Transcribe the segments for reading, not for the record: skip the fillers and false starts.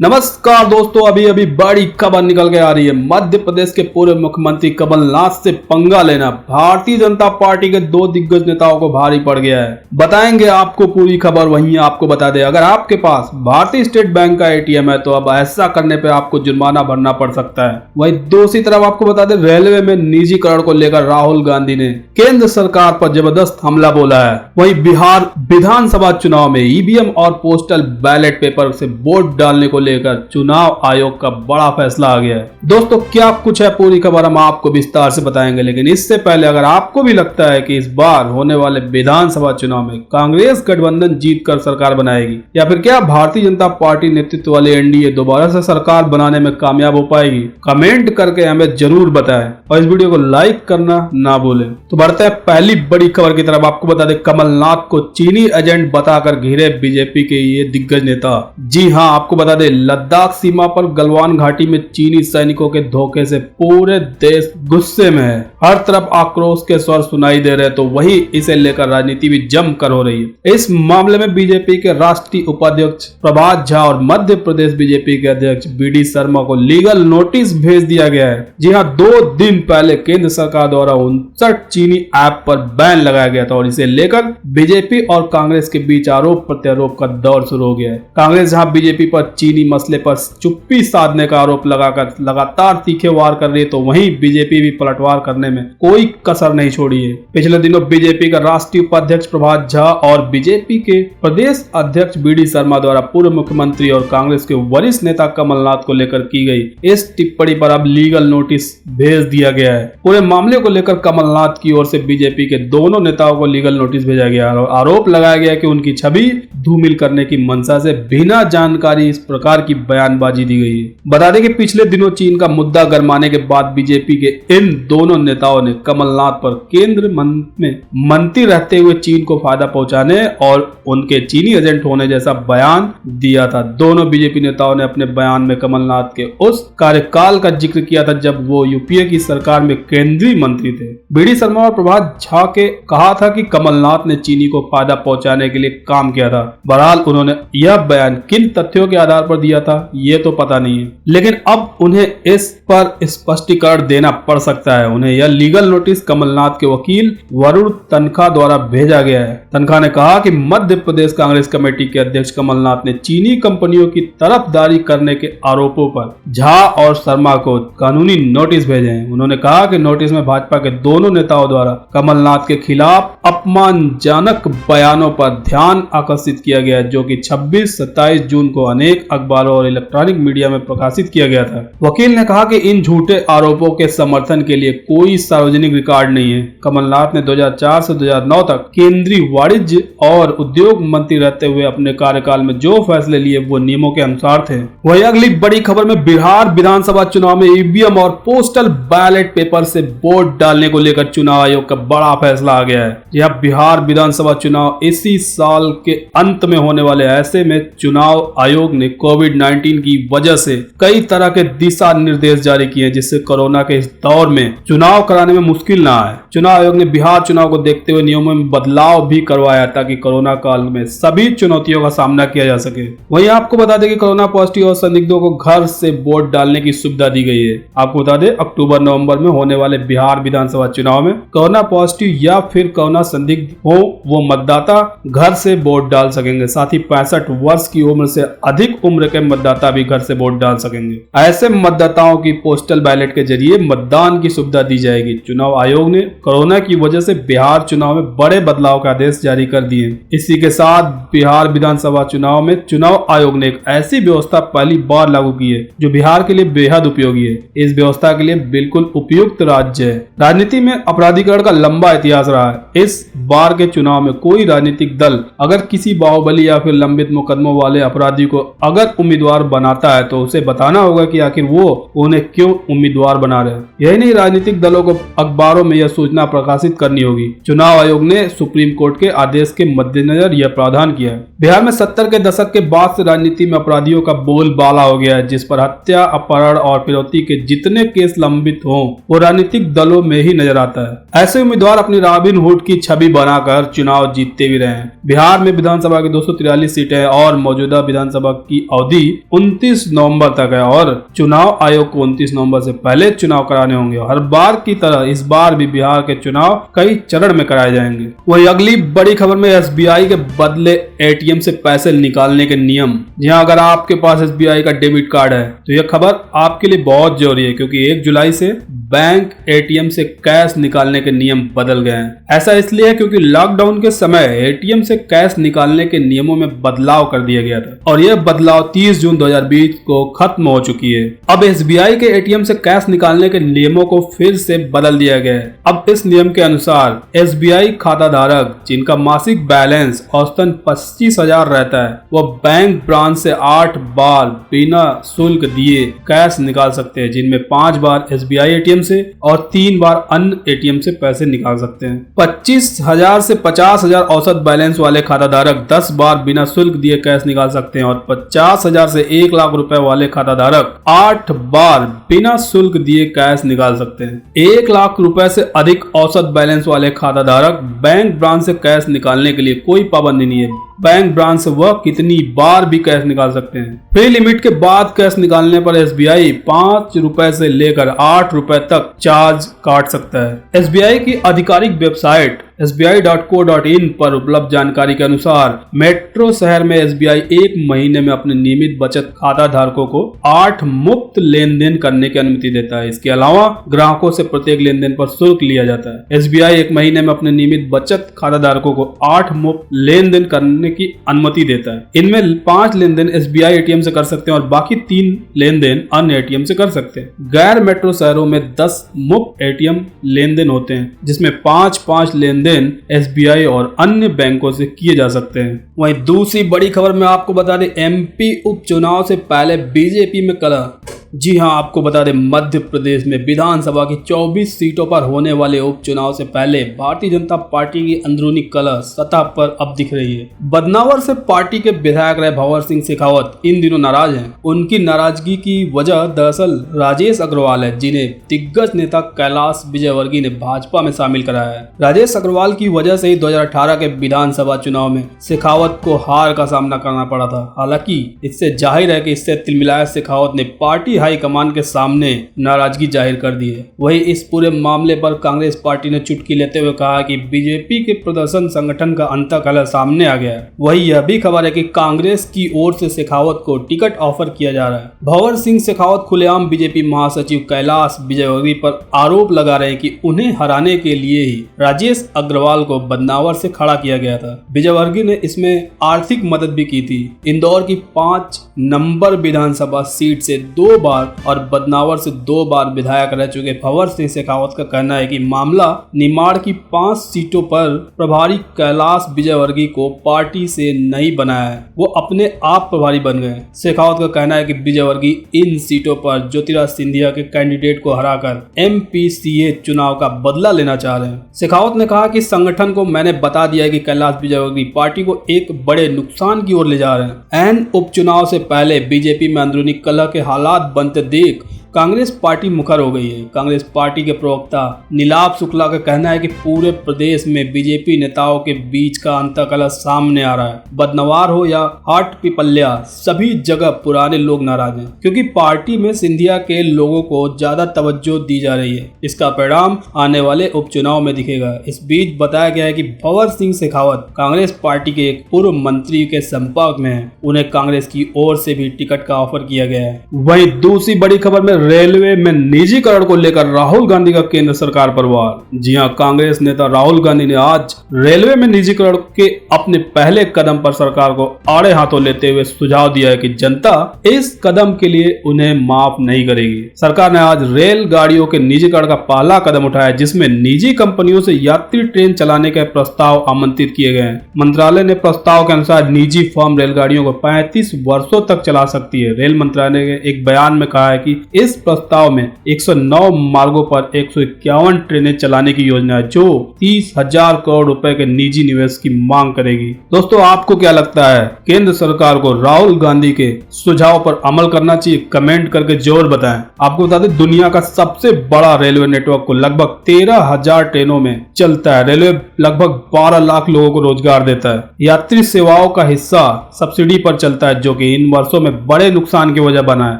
नमस्कार दोस्तों, अभी अभी बड़ी खबर निकल के आ रही है। मध्य प्रदेश के पूर्व मुख्यमंत्री कमलनाथ से पंगा लेना भारतीय जनता पार्टी के दो दिग्गज नेताओं को भारी पड़ गया है। बताएंगे आपको पूरी खबर। वहीं आपको बता दें, अगर आपके पास भारतीय स्टेट बैंक का एटीएम है तो अब ऐसा करने पर आपको जुर्माना भरना पड़ सकता है। वहीं दूसरी तरफ आपको बता दें, रेलवे में निजीकरण को लेकर राहुल गांधी ने केंद्र सरकार पर जबरदस्त हमला बोला है। वहीं बिहार विधानसभा चुनाव में ईवीएम और पोस्टल बैलेट पेपर से वोट डालने को लेकर चुनाव आयोग का बड़ा फैसला आ गया है। दोस्तों, क्या कुछ है पूरी खबर हम आपको विस्तार से बताएंगे, लेकिन इससे पहले अगर आपको भी लगता है कि इस बार होने वाले विधानसभा चुनाव में कांग्रेस गठबंधन जीतकर सरकार बनाएगी या फिर क्या भारतीय जनता पार्टी नेतृत्व वाली एनडीए दोबारा से सरकार बनाने में कामयाब हो पाएगी, कमेंट करके हमें जरूर बताएं और इस वीडियो को लाइक करना ना भूलें। तो बढ़ते हैं पहली बड़ी खबर की तरफ। आपको बता दें, कमलनाथ को चीनी एजेंट बताकर घिरे बीजेपी के ये दिग्गज नेता। जी हां, आपको बता दें, लद्दाख सीमा पर गलवान घाटी में चीनी सैनिकों के धोखे से पूरे देश गुस्से में है। हर तरफ आक्रोश के स्वर सुनाई दे रहे, तो वही इसे लेकर राजनीति भी जमकर हो रही है। इस मामले में बीजेपी के राष्ट्रीय उपाध्यक्ष प्रभात झा और मध्य प्रदेश बीजेपी के अध्यक्ष बीडी शर्मा को लीगल नोटिस भेज दिया गया है। जी हां, 2 दिन पहले केंद्र सरकार द्वारा 59 चीनी ऐप पर बैन लगाया गया था और इसे लेकर बीजेपी और कांग्रेस के बीच आरोप प्रत्यारोप का दौर शुरू हो गया है। कांग्रेस जहां बीजेपी पर चीनी मसले पर चुप्पी साधने का आरोप लगाकर लगातार तीखे वार कर रही है, तो वहीं बीजेपी भी पलटवार करने में कोई कसर नहीं छोड़ी है। पिछले दिनों बीजेपी का राष्ट्रीय उपाध्यक्ष प्रभात झा और बीजेपी के प्रदेश अध्यक्ष बीडी शर्मा द्वारा पूर्व मुख्यमंत्री और कांग्रेस के वरिष्ठ नेता कमलनाथ को लेकर की गई इस टिप्पणी पर अब लीगल नोटिस भेज दिया गया है। पूरे मामले को लेकर कमलनाथ की ओर से बीजेपी के दोनों नेताओं को लीगल नोटिस भेजा गया और आरोप लगाया गया कि उनकी छवि धूमिल करने की मंशा से बिना जानकारी इस प्रकार की बयानबाजी दी गई है। बता दें कि पिछले दिनों चीन का मुद्दा गरमाने के बाद बीजेपी के इन दोनों नेताओं ने कमलनाथ पर केंद्र में मंत्री रहते हुए चीन को फायदा पहुंचाने और उनके चीनी एजेंट होने जैसा बयान दिया था। दोनों बीजेपी नेताओं ने अपने बयान में कमलनाथ के उस कार्यकाल का जिक्र किया था जब वो यूपीए की सरकार में केंद्रीय मंत्री थे। बीडी शर्मा और प्रभात झा के कहा था कि कमलनाथ ने चीनी को फायदा पहुंचाने के लिए काम किया था। बहरहाल उन्होंने यह बयान किन तथ्यों के आधार पर दिया था ये तो पता नहीं है, लेकिन अब उन्हें इस पर स्पष्टीकरण देना पड़ सकता है। उन्हें यह लीगल नोटिस कमलनाथ के वकील वरुण तनखा द्वारा भेजा गया है। तनखा ने कहा कि मध्य प्रदेश कांग्रेस कमेटी के अध्यक्ष कमलनाथ ने चीनी कंपनियों की तरफदारी करने के आरोपों पर झा और शर्मा को कानूनी नोटिस भेजे हैं। उन्होंने कहा कि नोटिस में भाजपा के दोनों नेताओं द्वारा कमलनाथ के खिलाफ अपमानजनक बयानों पर ध्यान आकर्षित किया गया, जो कि 26-27 जून को अनेक अखबारों और इलेक्ट्रॉनिक मीडिया में प्रकाशित किया गया था। वकील ने कहा कि इन झूठे आरोपों के समर्थन के लिए कोई सार्वजनिक रिकॉर्ड नहीं है। कमलनाथ ने 2004 से 2009 तक केंद्रीय वाणिज्य और उद्योग मंत्री रहते हुए अपने कार्यकाल में जो फैसले लिए वो नियमों के अनुसार थे। वही अगली बड़ी खबर में बिहार विधानसभा चुनाव में ईवीएम और पोस्टल बैलेट पेपर से वोट डालने को लेकर चुनाव आयोग का बड़ा फैसला आ गया है। यह बिहार विधानसभा चुनाव इसी साल के अंत में होने वाले, ऐसे में चुनाव आयोग ने कोविड-19 की वजह से कई तरह के दिशा निर्देश जारी किए हैं, जिससे कोरोना के इस दौर में चुनाव कराने में मुश्किल ना आए। चुनाव आयोग ने बिहार चुनाव को देखते हुए नियमों में बदलाव भी करवाया ताकि कोरोना काल में सभी चुनौतियों का सामना किया जा सके। वहीं आपको बता दें कि कोरोना पॉजिटिव और संदिग्धों को घर से वोट डालने की सुविधा दी गई है। आपको बता दें, अक्टूबर-नवंबर में होने वाले बिहार विधानसभा चुनाव में कोरोना पॉजिटिव या फिर कोरोना संदिग्ध हो वो मतदाता घर से वोट डाल सकेंगे। साथ ही 65 वर्ष की उम्र से अधिक उम्र के मतदाता भी घर से वोट डाल सकेंगे। ऐसे मतदाताओं की पोस्टल बैलेट के जरिए मतदान की सुविधा दी जाएगी। चुनाव आयोग ने कोरोना की वजह से बिहार चुनाव में बड़े बदलाव का आदेश जारी कर दिए। इसी के साथ बिहार विधानसभा चुनाव में चुनाव आयोग ने एक ऐसी व्यवस्था पहली बार लागू की है जो बिहार के लिए बेहद उपयोगी है। इस व्यवस्था के लिए बिल्कुल उपयुक्त राज्य है। राजनीति में अपराधीकरण का लंबा इतिहास रहा है। इस बार के चुनाव में कोई राजनीतिक दल अगर किसी बाहुबली या फिर लंबित मुकदमों वाले अपराधी को अगर उम्मीदवार बनाता है तो उसे बताना होगा कि आखिर वो उन्हें क्यों उम्मीदवार बना रहे हैं। यही नहीं, राजनीतिक दलों को अखबारों में यह सूचना प्रकाशित करनी होगी। चुनाव आयोग ने सुप्रीम कोर्ट के आदेश के मद्देनजर यह प्रावधान किया है। बिहार में 70 के दशक के बाद से राजनीति में अपराधियों का बोलबाला हो गया है, जिस पर हत्या, अपहरण और फिरौती के जितने केस लंबित हों वो राजनीतिक दलों में ही नजर आता है। ऐसे उम्मीदवार अपनी रॉबिन हुड की छवि बनाकर चुनाव जीतते भी रहे हैं। बिहार में विधानसभा की 243 सीटें और मौजूदा विधानसभा की अवधि अवधि 29 नवंबर तक है और चुनाव आयोग को 29 नवंबर से पहले चुनाव कराने होंगे। हर बार की तरह इस बार भी बिहार के चुनाव कई चरण में कराए जाएंगे। वही अगली बड़ी खबर में एसबीआई के बदले एटीएम से पैसे निकालने के नियम। जहां अगर आपके पास एसबीआई का डेबिट कार्ड है तो यह खबर आपके लिए बहुत जरूरी है, क्योंकि 1 जुलाई से बैंक एटीएम से कैश निकालने के नियम बदल गए हैं। ऐसा इसलिए है क्योंकि लॉकडाउन के समय एटीएम से कैश निकालने के नियमों में बदलाव कर दिया गया था और यह बदलाव 30 जून 2020 को खत्म हो चुकी है। अब एसबीआई के एटीएम से कैश निकालने के नियमों को फिर से बदल दिया गया है। अब इस नियम के अनुसार एसबीआई खाता धारक जिनका मासिक बैलेंस औसतन 25,000 रहता है वह बैंक ब्रांच से 8 बार बिना शुल्क दिए कैश निकाल सकते हैं, जिनमें 5 बार एसबीआई एटीएम से और 3 बार अन्य एटीएम से पैसे निकाल सकते हैं। 25,000 से 50,000 औसत बैलेंस वाले खाता धारक 10 बार बिना शुल्क दिए कैश निकाल सकते हैं और 50,000 से 1 लाख रुपए वाले खाता धारक 8 बार बिना शुल्क दिए कैश निकाल सकते हैं। 1 लाख रुपए से अधिक औसत बैलेंस वाले खाता धारक बैंक ब्रांच से कैश निकालने के लिए कोई पाबंदी नहीं है। बैंक ब्रांच से वह कितनी बार भी कैश निकाल सकते हैं। फ्री लिमिट के बाद कैश निकालने पर एसबीआई 5 रुपए से लेकर 8 रुपए तक चार्ज काट सकता है। एसबीआई की आधिकारिक वेबसाइट sbi.co.in पर उपलब्ध जानकारी के अनुसार मेट्रो शहर में एसबीआई 1 महीने में अपने नियमित बचत खाता धारकों को 8 मुफ्त लेन देन करने की अनुमति देता है। इसके अलावा ग्राहकों से प्रत्येक लेन देन पर शुल्क लिया जाता है। एसबीआई 1 महीने में अपने नियमित बचत खाता धारकों को 8 मुफ्त लेन देन करने की अनुमति देता है। इनमें 5 लेन देन एसबीआई एटीएम से कर सकते हैं और बाकी 3 लेन देन अन्य एटीएम से कर सकते हैं। गैर मेट्रो शहरों में 10 मुफ्त एटीएम लेन देन होते हैं, जिसमें 5 लेन देन एसबीआई और अन्य बैंकों से किए जा सकते हैं। वहीं दूसरी बड़ी खबर में आपको बता दें, एमपी उपचुनाव से पहले बीजेपी में कलह। जी हां, आपको बता दें मध्य प्रदेश में विधानसभा की 24 सीटों पर होने वाले उपचुनाव से पहले भारतीय जनता पार्टी की अंदरूनी कलह सतह पर अब दिख रही है। बदनावर से पार्टी के विधायक रहे भंवर सिंह शेखावत इन दिनों नाराज हैं। उनकी नाराजगी की वजह दरअसल राजेश अग्रवाल है, जिन्हें दिग्गज नेता कैलाश विजयवर्गीय ने भाजपा में शामिल कराया है। राजेश अग्रवाल की वजह से ही 2018 के विधानसभा चुनाव में शेखावत को हार का सामना करना पड़ा था। हालांकि इससे जाहिर है कि इससे तिलमिलाया शेखावत ने पार्टी हाईकमान के सामने नाराजगी जाहिर कर दी है। वही इस पूरे मामले पर कांग्रेस पार्टी ने चुटकी लेते हुए कहा कि बीजेपी के प्रदर्शन संगठन का अंतकलह सामने आ गया है। वही यह भी खबर है कि कांग्रेस की ओर से शेखावत को टिकट ऑफर किया जा रहा है। भंवर सिंह शेखावत खुलेआम बीजेपी महासचिव कैलाश विजयवर्गीय पर आरोप लगा रहे हैं कि उन्हें हराने के लिए ही राजेश अग्रवाल को बदनावर से खड़ा किया गया था। विजयवर्गीय ने इसमें आर्थिक मदद भी की थी। इंदौर की 5 नंबर विधानसभा सीट से 2 बार और बदनावर से 2 बार विधायक रह चुके भंवर सिंह शेखावत का कहना है कि मामला निमाड़ की 5 सीटों पर प्रभारी कैलाश विजयवर्गीय को पार्टी से नहीं बनाया है, वो अपने आप प्रभारी बन गए। शेखावत का कहना है कि विजयवर्गीय इन सीटों पर ज्योतिराज सिंधिया के कैंडिडेट को हराकर एमपीसीए चुनाव का बदला लेना चाह रहे हैं। शेखावत ने कहा कि संगठन को मैंने बता दिया है कि कैलाश विजयवर्गीय पार्टी को एक बड़े नुकसान की ओर ले जा रहे हैं। एन उपचुनाव से पहले बीजेपी में अंदरूनी कलह के हालात बनते देख कांग्रेस पार्टी मुखर हो गई है। कांग्रेस पार्टी के प्रवक्ता नीलाभ शुक्ला का कहना है कि पूरे प्रदेश में बीजेपी नेताओं के बीच का अंतकलह सामने आ रहा है। बदनवार हो या हाट पिपल्या, सभी जगह पुराने लोग नाराज हैं, क्योंकि पार्टी में सिंधिया के लोगों को ज्यादा तवज्जो दी जा रही है। इसका परिणाम आने वाले उपचुनाव में दिखेगा। इस बीच बताया गया है कि भंवर सिंह शेखावत कांग्रेस पार्टी के एक पूर्व मंत्री के संपर्क में है। उन्हें कांग्रेस की ओर से भी टिकट का ऑफर किया गया है। वहीं दूसरी बड़ी खबर में रेलवे में निजीकरण को लेकर राहुल गांधी का केंद्र सरकार पर वार। जी हां, कांग्रेस नेता राहुल गांधी ने आज रेलवे में निजीकरण के अपने पहले कदम पर सरकार को आड़े हाथों लेते हुए सुझाव दिया है कि जनता इस कदम के लिए उन्हें माफ नहीं करेगी। सरकार ने आज रेलगाड़ियों के निजीकरण का पहला कदम उठाया, जिसमें निजी कंपनियों से यात्री ट्रेन चलाने के प्रस्ताव आमंत्रित किए गए हैं। मंत्रालय ने प्रस्ताव के अनुसार निजी फर्म रेलगाड़ियों को 35 वर्षों तक चला सकती है। रेल मंत्रालय ने एक बयान में कहा है कि इस इस प्रस्ताव में 109 मार्गों पर 151 ट्रेनें चलाने की योजना है, जो 30,000 करोड़ रुपए के निजी निवेश की मांग करेगी। दोस्तों, आपको क्या लगता है, केंद्र सरकार को राहुल गांधी के सुझाव पर अमल करना चाहिए? कमेंट करके जरूर बताएं। आपको बता दें, दुनिया का सबसे बड़ा रेलवे नेटवर्क को लगभग 13,000 ट्रेनों में चलता है। रेलवे लगभग 12 लाख लोगों को रोजगार देता है। यात्री सेवाओं का हिस्सा सब्सिडी पर चलता है, जो कि इन वर्षों में बड़े नुकसान की वजह बना है,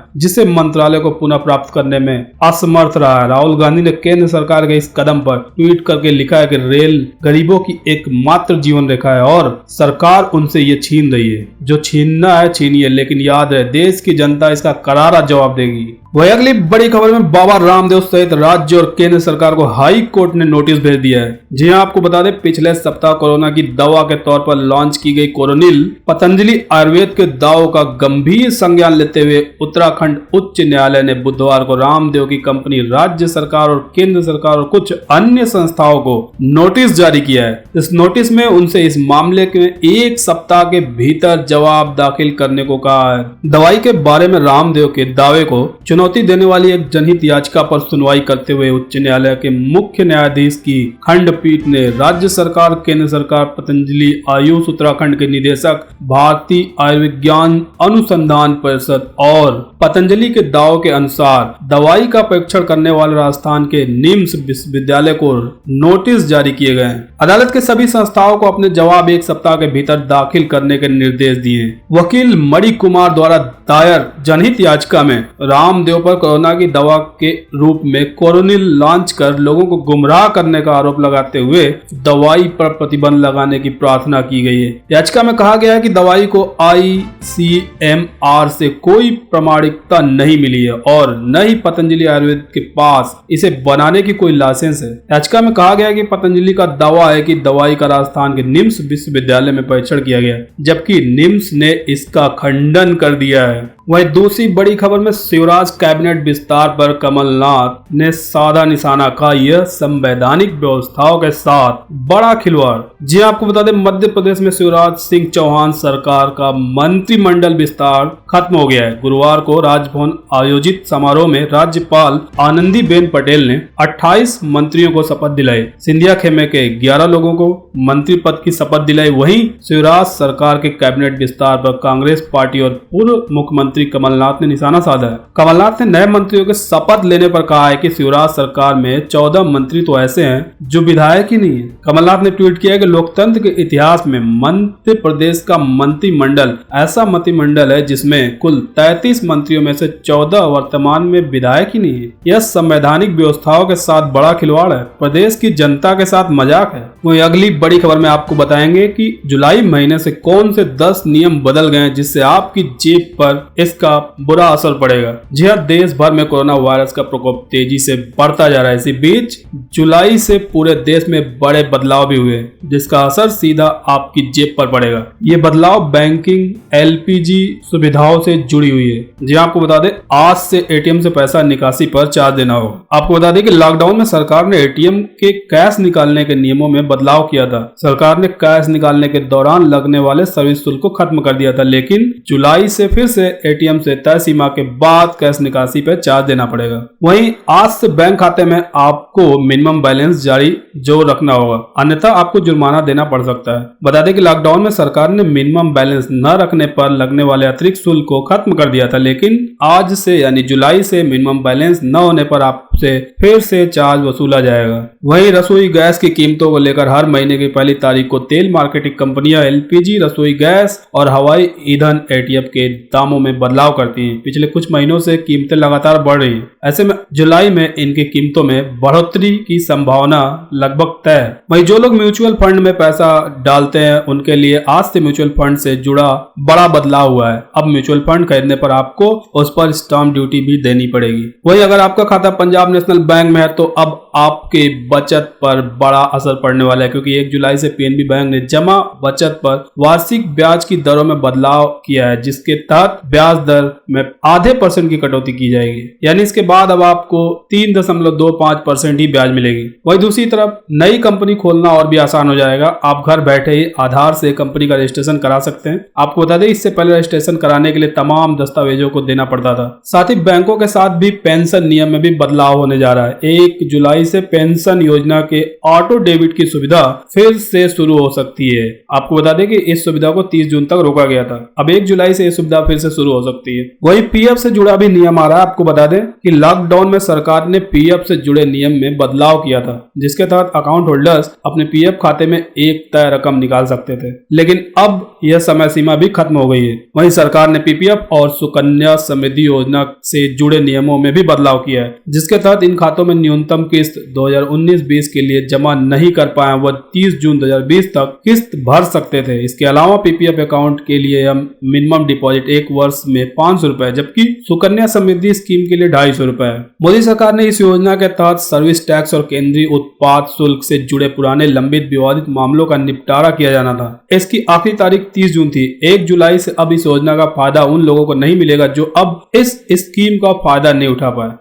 जिसे मंत्रालय को पुनः प्राप्त करने में असमर्थ रहा है। राहुल गांधी ने केंद्र सरकार के इस कदम पर ट्वीट करके लिखा है कि रेल गरीबों की एकमात्र जीवन रेखा है और सरकार उनसे ये छीन रही है। जो छीनना है छीनिए, लेकिन याद रहे, देश की जनता इसका करारा जवाब देगी। वही अगली बड़ी खबर में बाबा रामदेव सहित राज्य और केंद्र सरकार को हाई कोर्ट ने नोटिस भेज दिया है। जी हां, आपको बता दें, पिछले सप्ताह कोरोना की दवा के तौर पर लॉन्च की गई कोरोनिल पतंजलि आयुर्वेद के दावों का गंभीर संज्ञान लेते हुए उत्तराखंड उच्च न्यायालय ने बुधवार को रामदेव की कंपनी, राज्य सरकार और केंद्र सरकार और कुछ अन्य संस्थाओं को नोटिस जारी किया है। इस नोटिस में उनसे इस मामले के 1 सप्ताह के भीतर जवाब दाखिल करने को कहा है। दवाई के बारे में रामदेव के दावे को चुनौती देने वाली एक जनहित याचिका पर सुनवाई करते हुए उच्च न्यायालय के मुख्य न्यायाधीश की खंडपीठ ने राज्य सरकार, केंद्र सरकार, पतंजलि आयुष उत्तराखंड के निदेशक, भारतीय आयुर्विज्ञान अनुसंधान परिषद और पतंजलि के दावों के अनुसार दवाई का परीक्षण करने वाले राजस्थान के निम्स विश्वविद्यालय को नोटिस जारी किए गए। अदालत के सभी संस्थाओं को अपने जवाब 1 सप्ताह के भीतर दाखिल करने के निर्देश दिए। वकील मणि कुमार द्वारा दायर जनहित याचिका में रामदेव पर कोरोना की दवा के रूप में कोरोनिल लॉन्च कर लोगों को गुमराह करने का आरोप लगाते हुए दवाई पर प्रतिबंध लगाने की प्रार्थना की गई है। याचिका में कहा गया है कि दवाई को ICMR से कोई प्रमाणिकता नहीं मिली है और न ही पतंजलि आयुर्वेद के पास इसे बनाने की कोई लाइसेंस है। याचिका में कहा गया है कि पतंजलि का दावा है कि दवाई का राजस्थान के निम्स विश्वविद्यालय में परीक्षण किया गया, जबकि निम्स ने इसका खंडन कर दिया है। वहीं दूसरी बड़ी खबर में शिवराज कैबिनेट विस्तार पर कमलनाथ ने साधा निशाना का यह संवैधानिक व्यवस्थाओं के साथ बड़ा खिलवाड़। जी आपको बता दें, मध्य प्रदेश में शिवराज सिंह चौहान सरकार का मंत्रिमंडल विस्तार खत्म हो गया है। गुरुवार को राजभवन आयोजित समारोह में राज्यपाल आनंदीबेन पटेल ने 28 मंत्रियों को शपथ दिलाई। सिंधिया खेमे के 11 लोगों को मंत्री पद की शपथ दिलाई। वहीं शिवराज सरकार के कैबिनेट विस्तार पर कांग्रेस पार्टी और पूर्व मुख्यमंत्री कमलनाथ ने निशाना साधा है। कमलनाथ ने नए मंत्रियों के शपथ लेने पर कहा है कि शिवराज सरकार में 14 मंत्री तो ऐसे हैं जो विधायक ही नहीं है। कमलनाथ ने ट्वीट किया कि लोकतंत्र के इतिहास में मध्य प्रदेश का मंत्रिमंडल ऐसा मंत्रिमंडल है जिसमें कुल 33 मंत्रियों में से 14 वर्तमान में विधायक ही नहीं है। यह संवैधानिक व्यवस्थाओं के साथ बड़ा खिलवाड़ है, प्रदेश की जनता के साथ मजाक है। वहीं अगली बड़ी खबर में आपको बताएंगे कि जुलाई महीने से कौन से 10 नियम बदल गए जिससे आपकी जेब पर इसका बुरा असर पड़ेगा। जी हां, देश भर में कोरोना वायरस का प्रकोप तेजी से बढ़ता जा रहा है। इसी बीच जुलाई से पूरे देश में बड़े बदलाव भी हुए, जिसका असर सीधा आपकी जेब पर पड़ेगा। ये बदलाव बैंकिंग, LPG सुविधाओं से जुड़ी हुई है। जी आपको बता दें, आज से ATM से पैसा निकासी पर चार्ज देना होगा। आपको बता दें कि लॉकडाउन में सरकार ने ATM के कैश निकालने के नियमों में बदलाव किया था। सरकार ने कैश निकालने के दौरान लगने वाले सर्विस शुल्क को खत्म कर दिया था, लेकिन जुलाई से फिर से ATM से तय सीमा के बाद कैश निकासी पर चार्ज देना पड़ेगा। वहीं आज से बैंक खाते में आपको मिनिमम बैलेंस जारी जो रखना होगा, अन्यथा आपको जुर्माना देना पड़ सकता है। बता दें कि लॉकडाउन में सरकार ने मिनिमम बैलेंस न रखने पर लगने वाले अतिरिक्त शुल्क को खत्म कर दिया था, लेकिन आज से यानी जुलाई से मिनिमम बैलेंस न होने पर आपसे फिर से चार्ज वसूला जाएगा। वहीं रसोई गैस की कीमतों को लेकर हर महीने की 1 तारीख को तेल मार्केटिंग कंपनियां LPG, रसोई गैस और हवाई ईंधन ATF के दामों में बदलाव करती हैं। पिछले कुछ महीनों से कीमतें लगातार बढ़ रही हैं। ऐसे में जुलाई में इनकी कीमतों में बढ़ोतरी की संभावना लगभग तय है। वहीं जो लोग म्यूचुअल फंड में पैसा डालते हैं उनके लिए आज से म्यूचुअल फंड से जुड़ा बड़ा बदलाव हुआ है। अब म्यूचुअल फंड खरीदने पर आपको उस पर स्टाम्प ड्यूटी भी देनी पड़ेगी। वहीं अगर आपका खाता पंजाब पंजाब नेशनल बैंक में है तो अब आपके बचत पर बड़ा असर पड़ने वाला है, क्योंकि 1 जुलाई से पीएनबी बैंक ने जमा बचत पर वार्षिक ब्याज की दरों में बदलाव किया है, जिसके तहत ब्याज दर में आधे % की कटौती की जाएगी। यानी इसके बाद अब आपको 3.25% ही ब्याज मिलेगी। वही दूसरी तरफ नई कंपनी खोलना और भी आसान हो जाएगा। आप घर बैठे ही आधार से कंपनी का रजिस्ट्रेशन करा सकते हैं। आपको बता दें, इससे पहले रजिस्ट्रेशन कराने के लिए तमाम दस्तावेजों को देना पड़ता था। साथ ही बैंकों के साथ भी पेंशन नियम में भी बदलाव होने जा रहा है। 1 जुलाई से पेंशन योजना के ऑटो डेबिट की सुविधा फिर से शुरू हो सकती है। आपको बता दें कि इस सुविधा को 30 जून तक रोका गया था। अब 1 जुलाई से यह सुविधा फिर से शुरू हो सकती है। वही पीएफ से जुड़ा भी नियम आ रहा है। आपको बता दें कि लॉकडाउन में सरकार ने पीएफ से जुड़े नियम में बदलाव किया था, जिसके तहत अकाउंट होल्डर्स अपने पीएफ खाते में एक तय रकम निकाल सकते थे, लेकिन अब यह समय सीमा भी खत्म हो गई है। वहीं सरकार ने पीपीएफ और सुकन्या समृद्धि योजना से जुड़े नियमों में भी बदलाव किया है, जिसके तहत इन खातों में न्यूनतम किस्त 2019-20 के लिए जमा नहीं कर पाए वह 30 जून 2020 तक किस्त भर सकते थे। इसके अलावा पीपीएफ अकाउंट के लिए मिनिमम डिपॉजिट 1 वर्ष में 500 रुपए, जबकि सुकन्या समृद्धि स्कीम के लिए 250 रुपए है। मोदी सरकार ने इस योजना के तहत सर्विस टैक्स और केंद्रीय उत्पाद शुल्क से जुड़े पुराने लंबित विवादित मामलों का निपटारा किया जाना था। इसकी आखिरी तारीख 30 जून थी। 1 जुलाई से अब इस योजना का फायदा उन लोगों को नहीं मिलेगा जो अब इस स्कीम का फायदा नहीं उठा पाए।